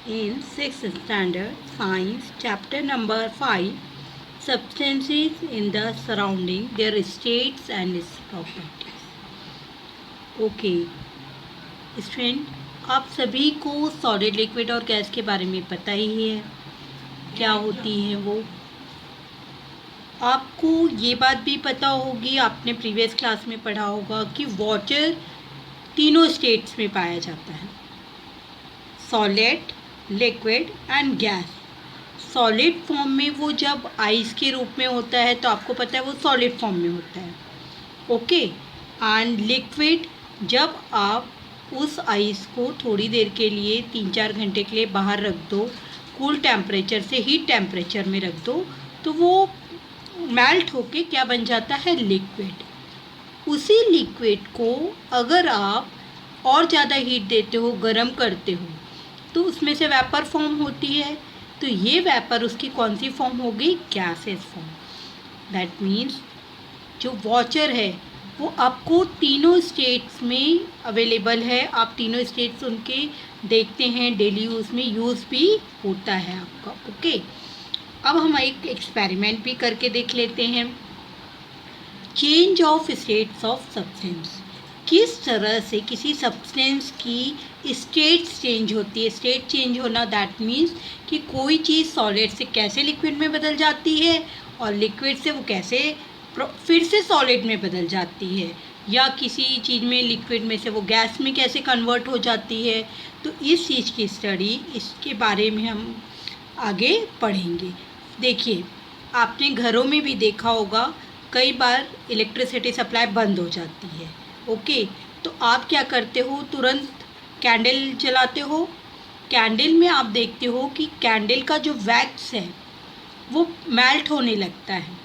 in 6th standard science chapter number 5 substances in the surrounding their states and its properties. Okay student, आप सभी को solid liquid और gas के बारे में पता ही है क्या होती हैं वो। आपको ये बात भी पता होगी, आपने प्रीवियस क्लास में पढ़ा होगा कि वाटर तीनों स्टेट्स में पाया जाता है, solid, liquid and gas. Solid form में वो जब आइस के रूप में होता है तो आपको पता है वो सॉलिड फॉर्म में होता है, ओके। एंड लिक्विड जब आप उस आइस को थोड़ी देर के लिए 3-4 घंटे के लिए बाहर रख दो, कूल टेम्परेचर से हीट टेम्परेचर में रख दो, तो वो मेल्ट होके क्या बन जाता है, लिक्विड। उसी लिक्विड को अगर आप और ज़्यादा हीट देते हो, गर्म करते हो, तो उसमें से वेपर फॉर्म होती है। तो ये वेपर उसकी कौन सी फॉर्म होगी, गैसेस फॉर्म। दैट मीन्स जो वाटर है वो आपको तीनों स्टेट्स में अवेलेबल है। आप तीनों स्टेट्स उनके देखते हैं, डेली यूज़ में यूज़ भी होता है आपका, ओके। अब हम एक एक्सपेरिमेंट भी करके देख लेते हैं। Change of states of substance, किस तरह से किसी सब्सटेंस की स्टेट्स चेंज होती है। स्टेट चेंज होना दैट मीन्स कि कोई चीज़ सॉलिड से कैसे लिक्विड में बदल जाती है और लिक्विड से वो कैसे फिर से सॉलिड में बदल जाती है, या किसी चीज़ में लिक्विड में से वो गैस में कैसे कन्वर्ट हो जाती है। तो इस चीज़ की स्टडी, इसके बारे में हम आगे पढ़ेंगे। देखिए, आपने घरों में भी देखा होगा कई बार इलेक्ट्रिसिटी सप्लाई बंद हो जाती है, ओके। तो आप क्या करते हो, तुरंत कैंडल जलाते हो। कैंडल में आप देखते हो कि कैंडल का जो वैक्स है वो मेल्ट होने लगता है।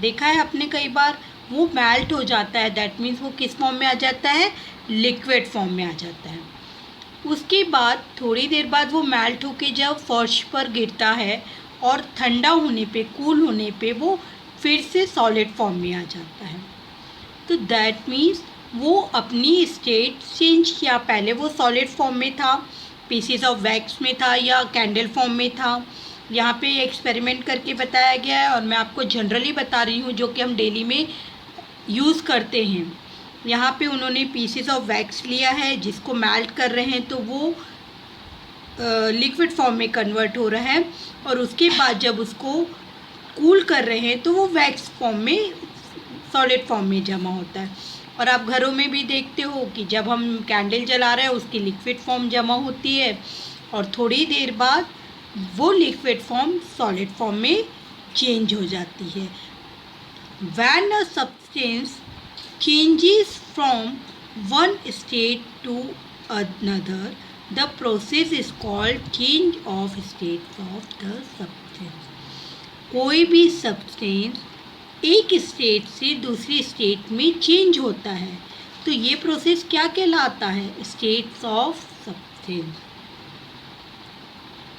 देखा है आपने कई बार, वो मेल्ट हो जाता है। दैट मीन्स वो किस फॉर्म में आ जाता है, लिक्विड फॉर्म में आ जाता है। उसके बाद थोड़ी देर बाद वो मेल्ट होके जब फर्श पर गिरता है और ठंडा होने पे, कूल होने पे वो फिर से सॉलिड फॉर्म में आ जाता है। तो दैट मीन्स वो अपनी स्टेट चेंज किया। पहले वो सॉलिड फॉर्म में था, पीसीस ऑफ वैक्स में था, या कैंडल फॉर्म में था। यहाँ पे एक्सपेरिमेंट करके बताया गया है और मैं आपको जनरली बता रही हूँ जो कि हम डेली में यूज़ करते हैं। यहाँ पे उन्होंने पीसेस ऑफ वैक्स लिया है जिसको मेल्ट कर रहे हैं, तो वो लिक्विड फॉर्म में कन्वर्ट हो रहा है, और उसके बाद जब उसको कूल कर रहे हैं तो वो वैक्स फॉर्म में, सॉलिड फॉर्म में जमा होता है। और आप घरों में भी देखते हो कि जब हम कैंडल जला रहे हैं उसकी लिक्विड फॉर्म जमा होती है, और थोड़ी देर बाद वो लिक्विड फॉर्म सॉलिड फॉर्म में चेंज हो जाती है। When a substance changes from one state to another, the process is called change of state of the substance. कोई भी सब्सटेंस एक स्टेट से दूसरी स्टेट में चेंज होता है, तो ये प्रोसेस क्या कहलाता है, स्टेट्स ऑफ सब्सटेंस।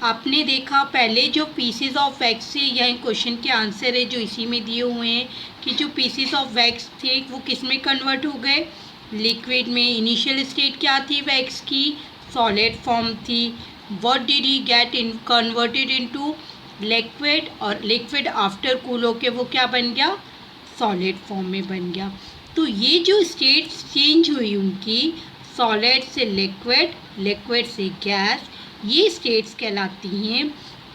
आपने देखा पहले जो पीसेस ऑफ वैक्स से, यह क्वेश्चन के आंसर है जो इसी में दिए हुए हैं, कि जो पीसेस ऑफ वैक्स थे वो किस में कन्वर्ट हो गए, लिक्विड में। इनिशियल स्टेट क्या थी वैक्स की, सॉलिड फॉर्म थी। What did he get in converted into liquid, और लिक्विड आफ्टर कूल होके वो क्या बन गया, सॉलिड फॉर्म में बन गया। तो ये जो स्टेट्स चेंज हुई उनकी, सॉलिड से लिक्विड, लिक्विड से गैस, ये स्टेट्स कहलाती हैं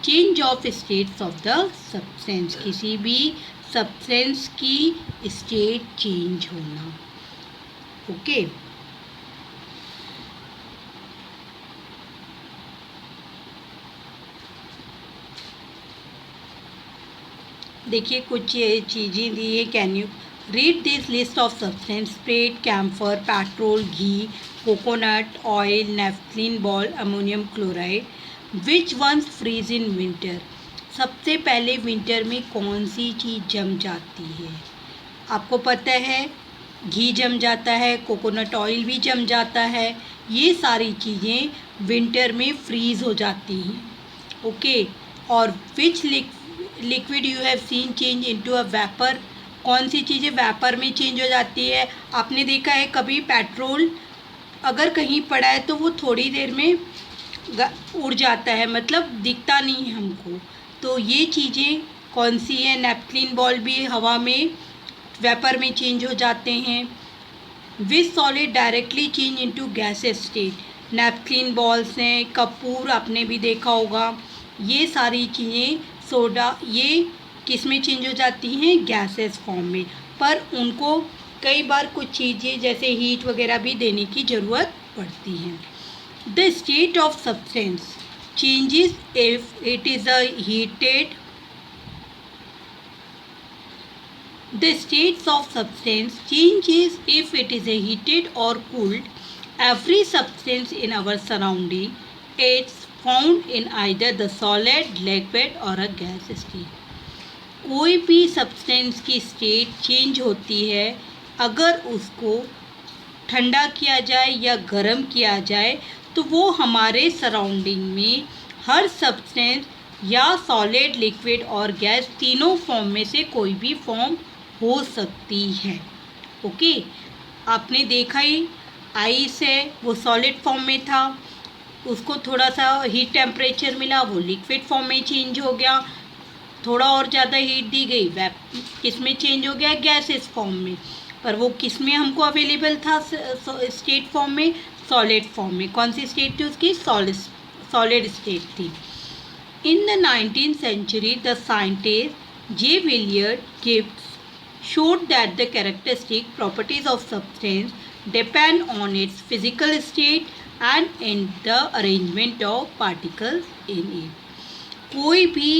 change of states of the substance. किसी भी सब्सटेंस की स्टेट चेंज होना, ओके। देखिए कुछ ये चीज़ें दी है। Can you read this list of substance, spirit, camphor, petrol, ghee, coconut oil, naphthalene ball, ammonium chloride. Which ones freeze in winter, सबसे पहले विंटर में कौन सी चीज़ जम जाती है। आपको पता है घी जम जाता है, कोकोनट ऑयल भी जम जाता है, ये सारी चीज़ें विंटर में फ्रीज़ हो जाती हैं, ओके। और विच liquid you have seen change into a vapour, कौन सी चीज़ें वेपर में चेंज हो जाती है। आपने देखा है कभी पेट्रोल अगर कहीं पड़ा है तो वो थोड़ी देर में उड़ जाता है, मतलब दिखता नहीं है हमको। तो ये चीज़ें कौन सी हैं? नैपकिन बॉल भी हवा में वेपर में चेंज हो जाते हैं। विच solid directly change into gases state? Napkin balls हैं, कपूर आपने भी देखा होगा। ये सारी चीज़ें सोडा ये किस में चेंज हो जाती हैं? गैसेस फॉर्म में। पर उनको कई बार कुछ चीज़ें जैसे हीट वगैरह भी देने की ज़रूरत पड़ती है। The state of substance changes if it is a heated. The states of substance changes if it is heated or cooled. Every substance in our surrounding is found in either the solid, liquid or a gas state. कोई भी substance की state change होती है अगर उसको ठंडा किया जाए या गर्म किया जाए, तो वो हमारे सराउंडिंग में हर सब्सटेंस या सॉलिड, लिक्विड और गैस तीनों फॉर्म में से कोई भी फॉर्म हो सकती है। ओके, आपने देखा ही आइस है वो सॉलिड फॉर्म में था, उसको थोड़ा सा हीट टेम्परेचर मिला, वो लिक्विड फॉर्म में चेंज हो गया। थोड़ा और ज़्यादा हीट दी गई, किस में चेंज हो गया? गैसेस फॉर्म में। पर वो किस में हमको अवेलेबल था? स्टेट फॉर्म में, सॉलिड फॉर्म में। कौन सी स्टेट थी उसकी? सॉलिड स्टेट थी। In the 19th century the scientist J Willard Gibbs showed that the characteristic properties of substance depend on its physical state and in the arrangement of particles in it. कोई भी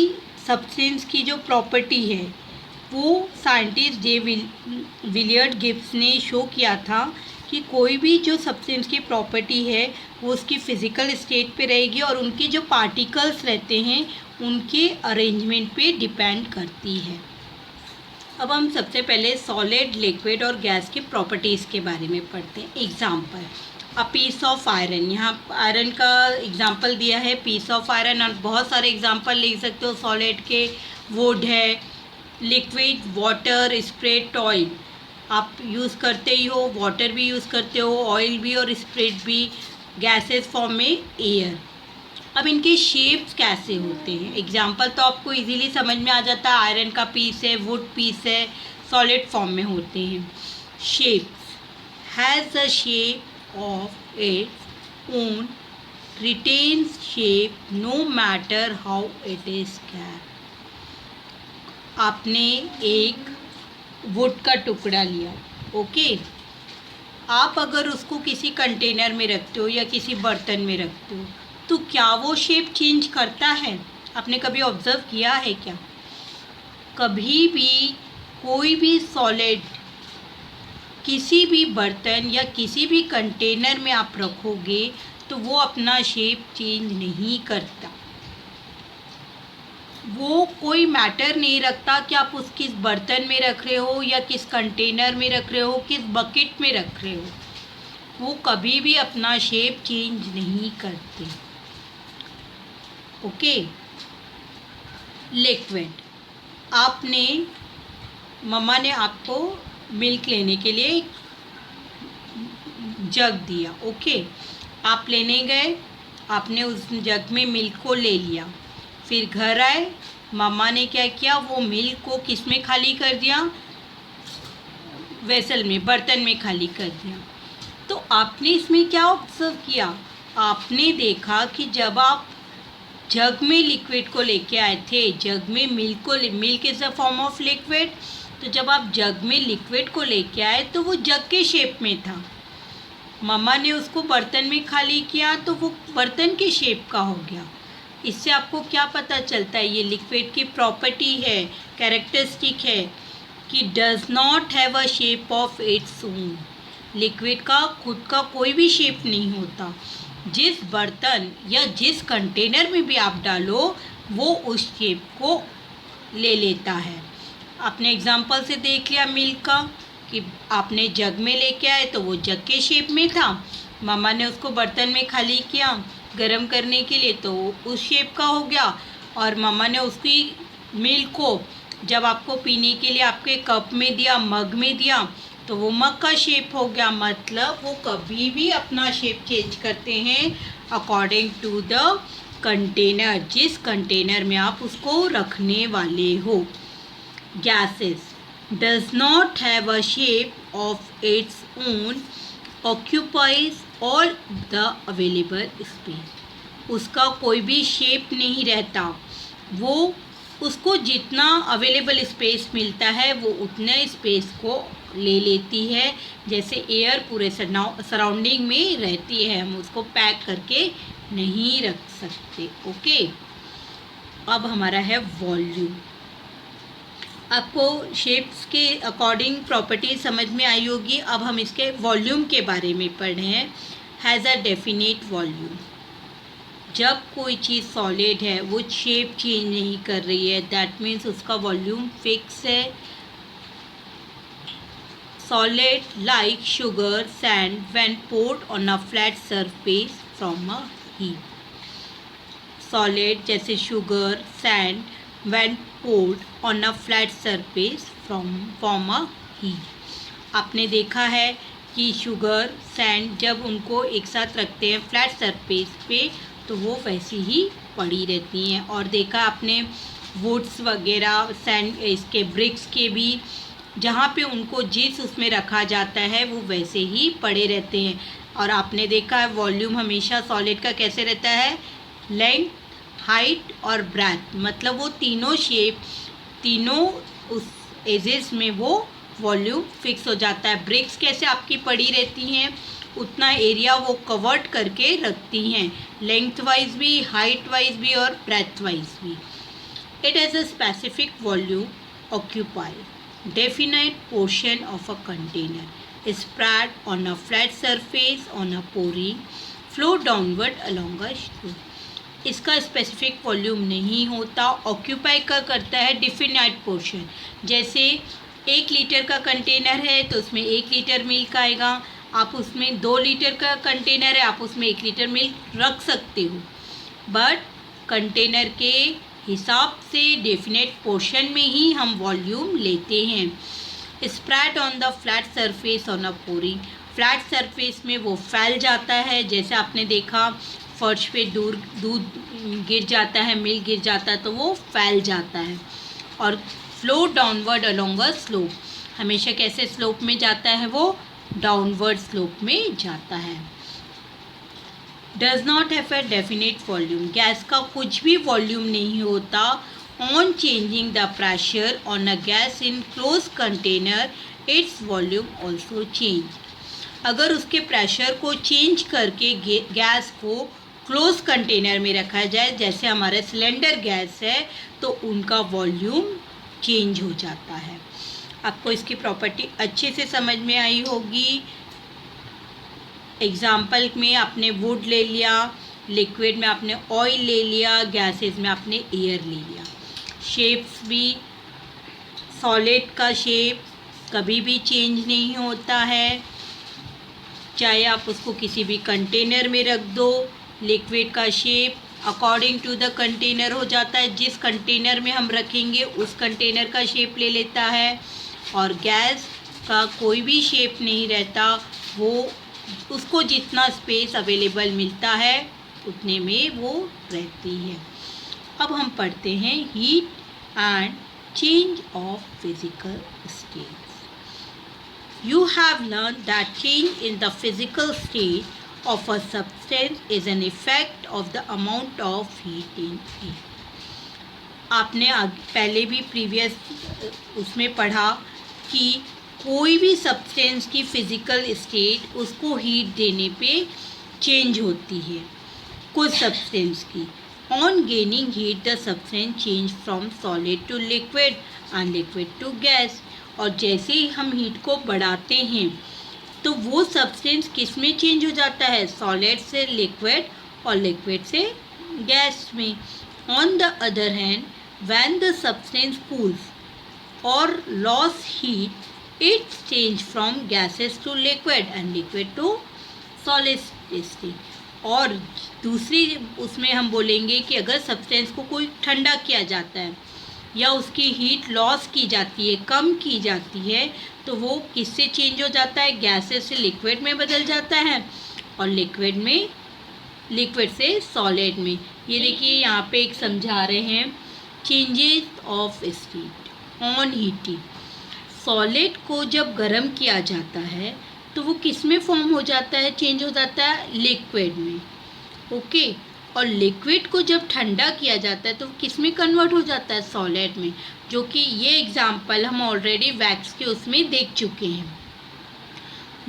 substance की जो property है वो scientist जे Willard Gibbs ने show किया था कि कोई भी जो सब्सटेंस की प्रॉपर्टी है वो उसकी फ़िज़िकल स्टेट पे रहेगी और उनके जो पार्टिकल्स रहते हैं उनके अरेंजमेंट पे डिपेंड करती है। अब हम सबसे पहले सॉलिड, लिक्विड और गैस की प्रॉपर्टीज़ के बारे में पढ़ते हैं। Example, a piece of iron. यहाँ आयरन का एग्जाम्पल दिया है, पीस ऑफ आयरन, और बहुत सारे एग्जाम्पल लिख सकते हो सॉलिड के। वुड है, लिक्विड वाटर, स्प्रेड ऑयल आप यूज़ करते ही हो, वाटर भी यूज़ करते हो, ऑयल भी और स्प्रेड भी। गैसेस फॉर्म में एयर। अब इनके शेप्स कैसे होते हैं? एग्जाम्पल तो आपको इजीली समझ में आ जाता है, आयरन का पीस है, वुड पीस है, सॉलिड फॉर्म में होते हैं। Shapes, has a shape of its own, retains shape no matter how it is capped. आपने एक वुड का टुकड़ा लिया, ओके, आप अगर उसको किसी कंटेनर में रखते हो या किसी बर्तन में रखते हो तो क्या वो शेप चेंज करता है? आपने कभी ऑब्ज़र्व किया है क्या? कभी भी कोई भी सॉलिड किसी भी बर्तन या किसी भी कंटेनर में आप रखोगे तो वो अपना शेप चेंज नहीं करता। वो कोई मैटर नहीं रखता कि आप उस किस बर्तन में रख रहे हो या किस कंटेनर में रख रहे हो, किस बकेट में रख रहे हो, वो कभी भी अपना शेप चेंज नहीं करते। ओके, लिक्विड, आपने मम्मा ने आपको मिल्क लेने के लिए जग दिया, ओके, आप लेने गए, आपने उस जग में मिल्क को ले लिया, फिर घर आए, मम्मा ने क्या किया? वो मिल्क को किस में खाली कर दिया? वेसल में, बर्तन में खाली कर दिया। तो आपने इसमें क्या ऑब्जर्व किया? आपने देखा कि जब आप जग में लिक्विड को लेके आए थे, जग में milk is a form of liquid, तो जब आप जग में लिक्विड को लेके आए तो वो जग के शेप में था। मम्मा ने उसको बर्तन में खाली किया तो वो बर्तन के शेप का हो गया। इससे आपको क्या पता चलता है? ये लिक्विड की प्रॉपर्टी है, कैरेक्टरिस्टिक है कि does not have a shape of its own. Liquid का खुद का कोई भी शेप नहीं होता। जिस बर्तन या जिस कंटेनर में भी आप डालो वो उस शेप को ले लेता है। आपने एग्जांपल से देख लिया मिल्क का कि आपने जग में लेके आए तो वो जग के शेप में था, मामा ने उसको बर्तन में खाली किया गरम करने के लिए तो उस शेप का हो गया, और मामा ने उसकी मिल्क को जब आपको पीने के लिए आपके कप में दिया, मग में दिया, तो वो मग का शेप हो गया। मतलब वो कभी भी अपना शेप चेंज करते हैं अकॉर्डिंग टू द कंटेनर, जिस कंटेनर में आप उसको रखने वाले हो। Gases does not have a shape of its own, occupies all the available space. उसका कोई भी शेप नहीं रहता, वो उसको जितना अवेलेबल स्पेस मिलता है वो उतने स्पेस को ले लेती है। जैसे एयर पूरे सराउंडिंग में रहती है, हम उसको पैक करके नहीं रख सकते। ओके, अब हमारा है वॉल्यूम। आपको शेप्स के अकॉर्डिंग प्रॉपर्टी समझ में आई होगी। अब हम इसके वॉल्यूम के बारे में पढ़ रहे हैं। हैज़ अ डेफिनेट वॉल्यूम, जब कोई चीज़ सॉलिड है, वो शेप चेंज नहीं कर रही है, दैट मीन्स उसका वॉल्यूम फिक्स है। Solid like sugar sand when poured on a flat surface from a heat. Solid जैसे sugar sand when poured on a flat surface from a heat. आपने देखा है कि शुगर सैंड जब उनको एक साथ रखते हैं फ्लैट सरफेस पे तो वो वैसी ही पड़ी रहती हैं। और देखा आपने वुड्स वगैरह सैंड इसके ब्रिक्स के भी, जहाँ पे उनको जिस उसमें रखा जाता है वो वैसे ही पड़े रहते हैं। और आपने देखा है वॉल्यूम हमेशा सॉलिड का कैसे रहता है, लेंथ, हाइट और ब्रेथ, मतलब वो तीनों शेप, तीनों उस एजेस में वो वॉल्यूम फिक्स हो जाता है। ब्रिक्स कैसे आपकी पड़ी रहती हैं, उतना एरिया वो कवर्ड करके रखती हैं, लेंथ वाइज भी, हाइट वाइज भी और ब्रेथ वाइज भी। It has a specific volume, occupy definite portion of a container, spread on a flat surface on a pouring, flow downward along a stream। इसका specific volume नहीं होता, occupy का करता है definite portion. जैसे 1 litre का container है तो उसमें 1 लीटर मिल्क आएगा, आप उसमें 2 लीटर का कंटेनर है, आप उसमें 1 लीटर मिल्क रख सकते हो, बट कंटेनर के हिसाब से डेफिनेट पोर्शन में ही हम वॉल्यूम लेते हैं। Spread on the flat surface on a pouring, flat surface में वो फैल जाता है। जैसे आपने देखा फर्श पे दूध गिर जाता है, मिल्क गिर जाता है तो वो फैल जाता है। और flow downward along a slope, हमेशा कैसे स्लोप में जाता है, वो डाउनवर्ड स्लोप में जाता है। Does not have a definite volume, gas का कुछ भी वॉल्यूम नहीं होता। On changing the pressure on a gas in close container its volume also change. अगर उसके प्रेशर को चेंज करके गैस को क्लोज कंटेनर में रखा जाए, जैसे हमारा सिलेंडर गैस है, तो उनका वॉल्यूम चेंज हो जाता है। आपको इसकी प्रॉपर्टी अच्छे से समझ में आई होगी। एग्जाम्पल में आपने वुड ले लिया, लिक्विड में आपने ऑयल ले लिया, गैसेस में आपने एयर ले लिया। शेप्स भी, सॉलिड का शेप कभी भी चेंज नहीं होता है, चाहे आप उसको किसी भी कंटेनर में रख दो। लिक्विड का shape according to the container हो जाता है, जिस कंटेनर में हम रखेंगे उस कंटेनर का शेप ले लेता है। और गैस का कोई भी शेप नहीं रहता, वो उसको जितना स्पेस अवेलेबल मिलता है उतने में वो रहती है। अब हम पढ़ते हैं heat and change of physical states. You have learned that change in the physical state of a substance is an effect of the amount of heat in it. आपने पहले भी प्रीवियस उसमें पढ़ा कि कोई भी सब्सटेंस की फिजिकल स्टेट उसको हीट देने पे चेंज होती है, कुछ सब्सटेंस की। On gaining heat the substance change from solid to liquid and liquid to gas. और जैसे ही हम हीट को बढ़ाते हैं तो वो सब्सटेंस किस में चेंज हो जाता है, सॉलिड से लिक्विड और लिक्विड से गैस में। On the other hand when the substance cools और loss heat it change from gases to liquid and liquid to solid state. और दूसरी उसमें हम बोलेंगे कि अगर सब्सटेंस को कोई ठंडा किया जाता है या उसकी हीट लॉस की जाती है, कम की जाती है, तो वो किससे चेंज हो जाता है, गैसेस से लिक्विड में बदल जाता है और लिक्विड में लिक्विड से सॉलिड में। ये देखिए यहाँ पे एक समझा रहे हैं, changes of state on heating. Solid को जब गर्म किया जाता है तो वो किस में फॉर्म हो जाता है, चेंज हो जाता है लिक्विड में। ओके, और लिक्विड को जब ठंडा किया जाता है तो किस में कन्वर्ट हो जाता है, सॉलिड में। जो कि ये एग्जांपल हम ऑलरेडी वैक्स के उसमें देख चुके हैं।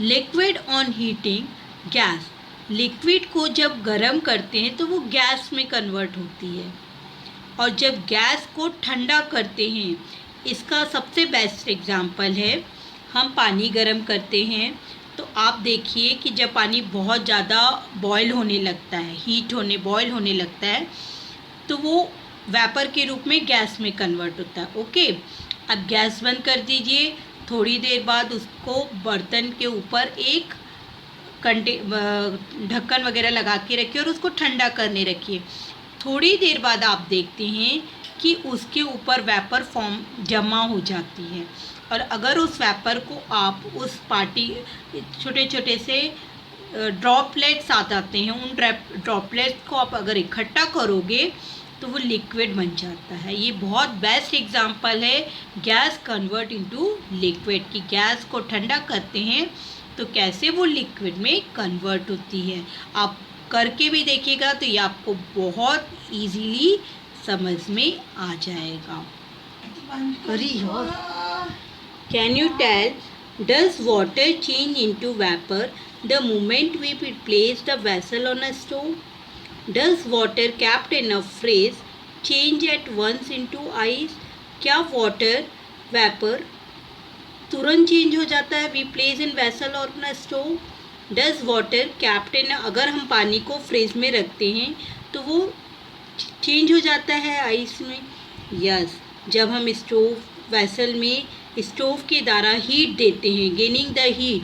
Liquid on heating gas, liquid को जब गर्म करते हैं तो वो गैस में कन्वर्ट होती है। और जब गैस को ठंडा करते हैं, इसका सबसे बेस्ट एग्जांपल है, हम पानी गर्म करते हैं तो आप देखिए कि जब पानी बहुत ज़्यादा बॉयल होने लगता है, बॉयल होने लगता है, तो वो वेपर के रूप में गैस में कन्वर्ट होता है। ओके, अब गैस बंद कर दीजिए, थोड़ी देर बाद उसको बर्तन के ऊपर एक ढक्कन वगैरह लगा के रखिए और उसको ठंडा करने रखिए। थोड़ी देर बाद आप देखते हैं कि उसके ऊपर वेपर फॉर्म जमा हो जाती है। और अगर उस वेपर को आप उस छोटे छोटे से ड्रॉपलेट्स आ जाते हैं, उन ड्रॉपलेट्स को आप अगर इकट्ठा करोगे तो वो लिक्विड बन जाता है। ये बहुत बेस्ट एग्जांपल है गैस कन्वर्ट इनटू लिक्विड की। गैस को ठंडा करते हैं तो कैसे वो लिक्विड में कन्वर्ट होती है। आप करके भी देखिएगा तो ये आपको बहुत इजीली समझ में आ जाएगा। Can you tell, does water change into vapor the moment we place the vessel on a stove? Does water kept in a freeze change at once into ice? क्या water vapor तुरंत change हो जाता है, we place in vessel on a stove? Does water kept in, अगर हम पानी को freeze में रखते हैं तो वो चेंज हो जाता है आइस में? यस, जब हम वेसल में स्टोव के द्वारा हीट देते हैं, गेनिंग द हीट,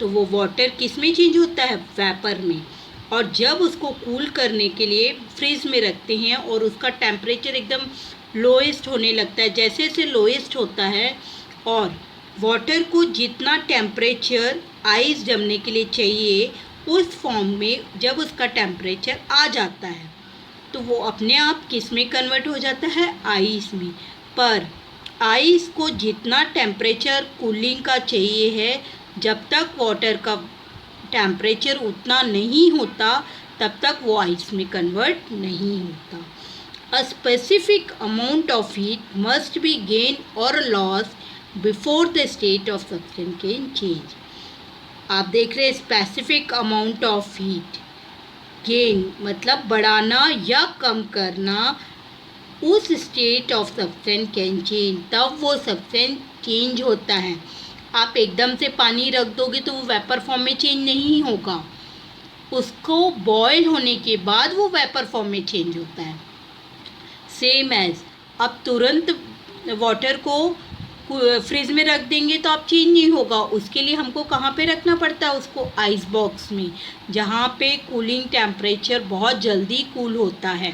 तो वो वाटर किस में चेंज होता है, वेपर में। और जब उसको कूल करने के लिए फ्रीज में रखते हैं और उसका टेम्परेचर एकदम लोएस्ट होने लगता है, जैसे जैसे लोएस्ट होता है और वाटर को जितना टेम्परेचर आइस जमने के लिए चाहिए उस फॉर्म में जब उसका टेम्परेचर आ जाता है तो वो अपने आप किस में कन्वर्ट हो जाता है, आइस में। पर आइस को जितना टेम्परेचर कूलिंग का चाहिए है, जब तक वाटर का टेम्परेचर उतना नहीं होता तब तक वो आइस में कन्वर्ट नहीं होता। A specific amount of heat must be gain और loss before the state of substance can change. आप देख रहे हैं specific amount of heat, gain मतलब बढ़ाना या कम करना, उस state of substance can change, तब वो सब्सटेंस चेंज होता है। आप एकदम से पानी रख दोगे तो वो वेपर फॉर्म में चेंज नहीं होगा, उसको बॉयल होने के बाद वो वेपर फॉर्म में चेंज होता है। सेम एज अब तुरंत वाटर को फ्रिज में रख देंगे तो आप चेंज नहीं होगा, उसके लिए हमको कहाँ पे रखना पड़ता है, उसको आइस बॉक्स में, जहाँ पे कूलिंग टेम्परेचर बहुत जल्दी कूल होता है।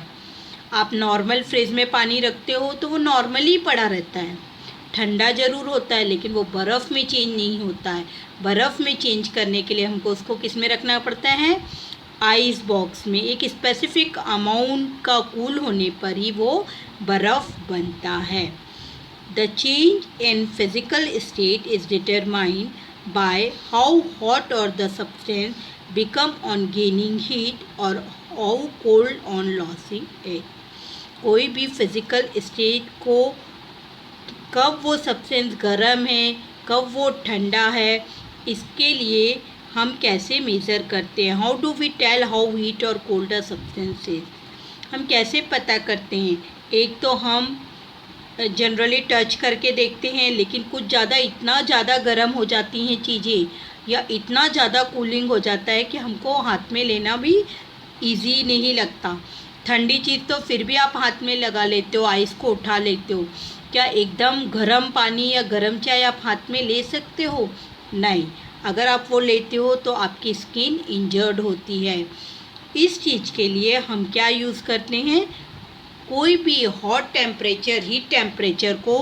आप नॉर्मल फ्रिज में पानी रखते हो तो वो नॉर्मली पड़ा रहता है, ठंडा ज़रूर होता है लेकिन वो बर्फ़ में चेंज नहीं होता है। बर्फ़ में चेंज करने के लिए हमको उसको किस में रखना पड़ता है, आइस बॉक्स में। एक स्पेसिफिक अमाउंट का कूल होने पर ही वो बर्फ़ बनता है। The change in physical state is determined by how hot और the substance become on gaining heat और how cold on losing it. कोई भी फिजिकल स्टेट को कब वो सब्सटेंस गर्म है कब वो ठंडा है, इसके लिए हम कैसे मेज़र करते हैं, how do we tell how heat और कोल्ड अ सब्सटेंस इज, हम कैसे पता करते हैं। एक तो हम जनरली टच करके देखते हैं, लेकिन कुछ ज़्यादा इतना ज़्यादा गर्म हो जाती हैं चीज़ें या इतना ज़्यादा कूलिंग हो जाता है कि हमको हाथ में लेना भी इजी नहीं लगता। ठंडी चीज़ तो फिर भी आप हाथ में लगा लेते हो, आइस को उठा लेते हो। क्या एकदम गर्म पानी या गर्म चाय आप हाथ में ले सकते हो? नहीं, अगर आप वो लेते हो तो आपकी स्किन इंजर्ड होती है। इस चीज़ के लिए हम क्या यूज़ करते हैं, कोई भी हॉट टेम्परेचर हीट टेम्परेचर को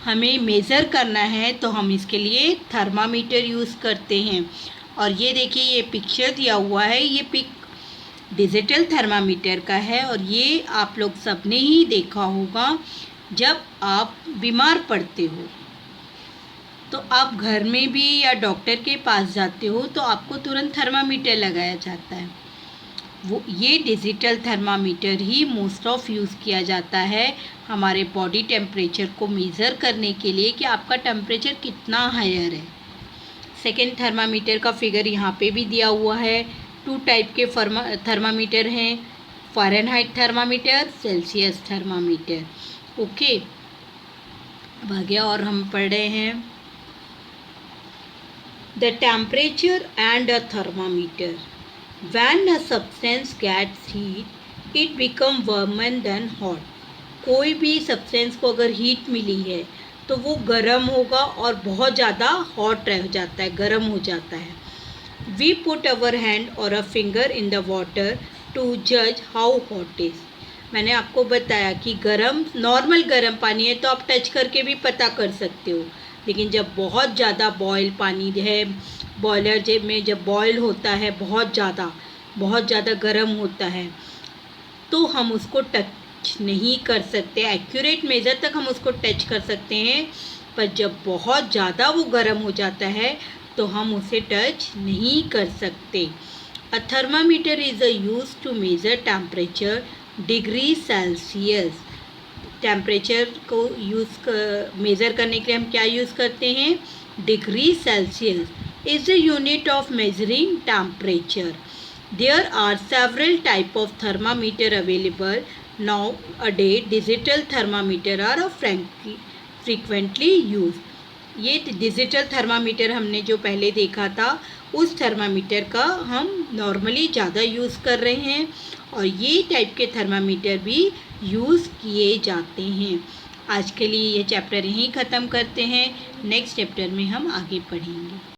हमें मेज़र करना है तो हम इसके लिए थर्मामीटर यूज़ करते हैं। और ये देखिए ये पिक्चर दिया हुआ है, ये पिक डिजिटल थर्मामीटर का है और ये आप लोग सबने ही देखा होगा जब आप बीमार पड़ते हो तो आप घर में भी या डॉक्टर के पास जाते हो तो आपको तुरंत थर्मामीटर लगाया जाता है। वो ये digital thermometer he most of use किया जाता है हमारे बॉडी टेम्परेचर को मेज़र करने के लिए कि आपका टेम्परेचर कितना हायर है। सेकेंड थर्मामीटर का फिगर यहाँ पे भी दिया हुआ है। 2 टाइप के थर्मामीटर हैं, Fahrenheit thermometer, Celsius thermometer. Okay, अब आगे और हम पढ़ रहे हैं the temperature and a thermometer. When a substance gets heat, it become warmer than hot. कोई भी सब्सटेंस को अगर हीट मिली है तो वो गर्म होगा और बहुत ज़्यादा हॉट रह जाता है, गर्म हो जाता है। We put our hand or a finger in the water to judge how hot is. मैंने आपको बताया कि गर्म, नॉर्मल गर्म पानी है तो आप टच करके भी पता कर सकते हो, लेकिन जब बहुत ज़्यादा बॉयल पानी है, बॉयलर में जब बॉयल होता है बहुत ज़्यादा गर्म होता है तो हम उसको टच नहीं कर सकते। एक्यूरेट मेज़र तक हम उसको टच कर सकते हैं, पर जब बहुत ज़्यादा वो गर्म हो जाता है तो हम उसे टच नहीं कर सकते। A thermometer is use to measure temperature degree Celsius. Temperature को मेज़र करने के लिए हम क्या यूज़ करते हैं? Degree Celsius is the unit of measuring temperature. There are several type of thermometer available nowadays. Digital thermometer are frequently used. ये digital thermometer हमने जो पहले देखा था उस थर्मामीटर का हम नॉर्मली ज़्यादा यूज़ कर रहे हैं और ये टाइप के थर्मामीटर भी यूज़ किए जाते हैं। आज के लिए ये चैप्टर यहीं ख़त्म करते हैं। नेक्स्ट चैप्टर में हम आगे पढ़ेंगे।